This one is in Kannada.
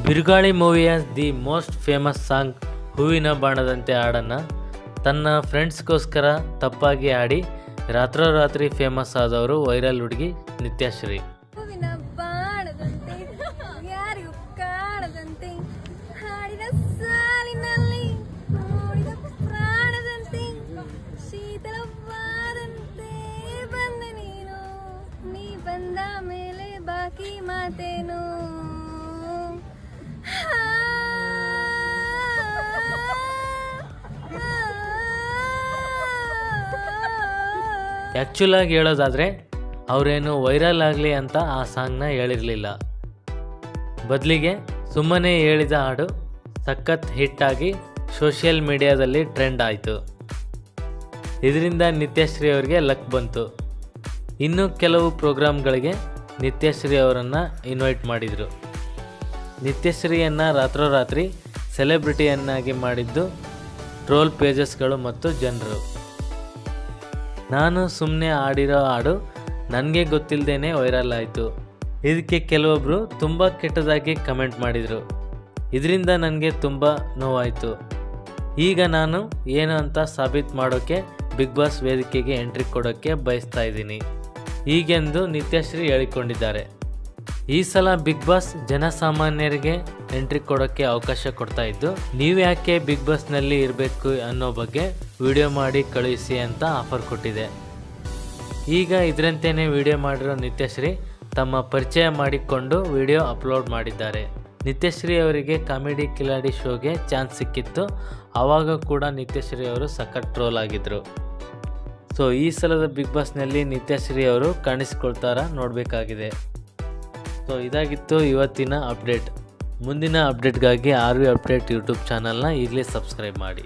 ಬಿರುಗಾಳಿ ಮೂವಿಯ ದಿ ಮೋಸ್ಟ್ ಫೇಮಸ್ ಸಾಂಗ್ ಹೂವಿನ ಬಾಣದಂತೆ ಹಾಡನ್ನು ತನ್ನ ಫ್ರೆಂಡ್ಸ್ಗೋಸ್ಕರ ತಪ್ಪಾಗಿ ಹಾಡಿ ರಾತ್ರೋರಾತ್ರಿ ಫೇಮಸ್ ಆದವರು ವೈರಲ್ ಹುಡುಗಿ ನಿತ್ಯಶ್ರೀ. ಹೂವಿನ ಬಾಣದಂತೆ ಯಾರಿಗೂ ಕಾಣದಂತೆ ಹಾಡಿದ ಸಾಲಿನಲ್ಲಿ ಮೂಡಿದ ಪ್ರಾಣದಂತೆ ಶೀತಲವಾದಂತೆ ಬಂದ ನೀ ಬಂದ ಮೇಲೆ ಬಾಕಿ ಮಾತೇನು. ಆ್ಯಕ್ಚುಲಾಗಿ ಹೇಳೋದಾದರೆ ಅವರೇನು ವೈರಲ್ ಆಗಲಿ ಅಂತ ಆ ಸಾಂಗ್ನ ಹೇಳಿರಲಿಲ್ಲ. ಬದಲಿಗೆ ಸುಮ್ಮನೆ ಹೇಳಿದ ಹಾಡು ಸಖತ್ ಹಿಟ್ಟಾಗಿ ಸೋಷಿಯಲ್ ಮೀಡಿಯಾದಲ್ಲಿ ಟ್ರೆಂಡ್ ಆಯಿತು. ಇದರಿಂದ ನಿತ್ಯಶ್ರೀ ಅವರಿಗೆ ಲಕ್ ಬಂತು. ಇನ್ನು ಕೆಲವು ಪ್ರೋಗ್ರಾಮ್ಗಳಿಗೆ ನಿತ್ಯಶ್ರೀ ಅವರನ್ನು ಇನ್ವೈಟ್ ಮಾಡಿದರು. ನಿತ್ಯಶ್ರೀಯನ್ನು ರಾತ್ರೋರಾತ್ರಿ ಸೆಲೆಬ್ರಿಟಿಯನ್ನಾಗಿ ಮಾಡಿದ್ದು ಟ್ರೋಲ್ ಪೇಜಸ್ಗಳು ಮತ್ತು ಜನರು. ನಾನು ಸುಮ್ಮನೆ ಆಡಿರೋ ಹಾಡು ನನಗೆ ಗೊತ್ತಿಲ್ಲದೇ ವೈರಲ್ ಆಯಿತು. ಇದಕ್ಕೆ ಕೆಲವೊಬ್ಬರು ತುಂಬ ಕೆಟ್ಟದಾಗಿ ಕಮೆಂಟ್ ಮಾಡಿದರು. ಇದರಿಂದ ನನಗೆ ತುಂಬ ನೋವಾಯಿತು. ಈಗ ನಾನು ಏನು ಅಂತ ಸಾಬೀತು ಮಾಡೋಕ್ಕೆ ಬಿಗ್ ಬಾಸ್ ವೇದಿಕೆಗೆ ಎಂಟ್ರಿ ಕೊಡೋಕ್ಕೆ ಬಯಸ್ತಾ ಇದ್ದೀನಿ ಹೀಗೆಂದು ನಿತ್ಯಶ್ರೀ ಹೇಳಿಕೊಂಡಿದ್ದಾರೆ. ಈ ಸಲ ಬಿಗ್ ಬಾಸ್ ಜನಸಾಮಾನ್ಯರಿಗೆ ಎಂಟ್ರಿ ಕೊಡೋಕ್ಕೆ ಅವಕಾಶ ಕೊಡ್ತಾ ಇದ್ದು, ನೀವು ಯಾಕೆ ಬಿಗ್ ಬಾಸ್ನಲ್ಲಿ ಇರಬೇಕು ಅನ್ನೋ ಬಗ್ಗೆ ವಿಡಿಯೋ ಮಾಡಿ ಕಳುಹಿಸಿ ಅಂತ ಆಫರ್ ಕೊಟ್ಟಿದೆ. ಈಗ ಇದರಂತೆಯೇ ವಿಡಿಯೋ ಮಾಡಿರೋ ನಿತ್ಯಶ್ರೀ ತಮ್ಮ ಪರಿಚಯ ಮಾಡಿಕೊಂಡು ವಿಡಿಯೋ ಅಪ್ಲೋಡ್ ಮಾಡಿದ್ದಾರೆ. ನಿತ್ಯಶ್ರೀ ಅವರಿಗೆ ಕಾಮಿಡಿ ಕಿಲಾಡಿ ಶೋಗೆ ಚಾನ್ಸ್ ಸಿಕ್ಕಿತ್ತು. ಆವಾಗ ಕೂಡ ನಿತ್ಯಶ್ರೀ ಅವರು ಸಖತ್ ಟ್ರೋಲ್ ಆಗಿದ್ದರು. ಸೊ ಈ ಸಲದ ಬಿಗ್ ಬಾಸ್ನಲ್ಲಿ ನಿತ್ಯಶ್ರೀ ಅವರು ಕಾಣಿಸ್ಕೊಳ್ತಾರಾ ನೋಡಬೇಕಾಗಿದೆ. ಸೊ ಇದಾಗಿತ್ತು ಇವತ್ತಿನ ಅಪ್ಡೇಟ್. ಮುಂದಿನ ಅಪ್ಡೇಟ್ಗಾಗಿ ಆರ್ವಿ ಅಪ್ಡೇಟ್ ಯೂಟ್ಯೂಬ್ ಚಾನಲ್ನ ಈಗಲೇ ಸಬ್ಸ್ಕ್ರೈಬ್ ಮಾಡಿ.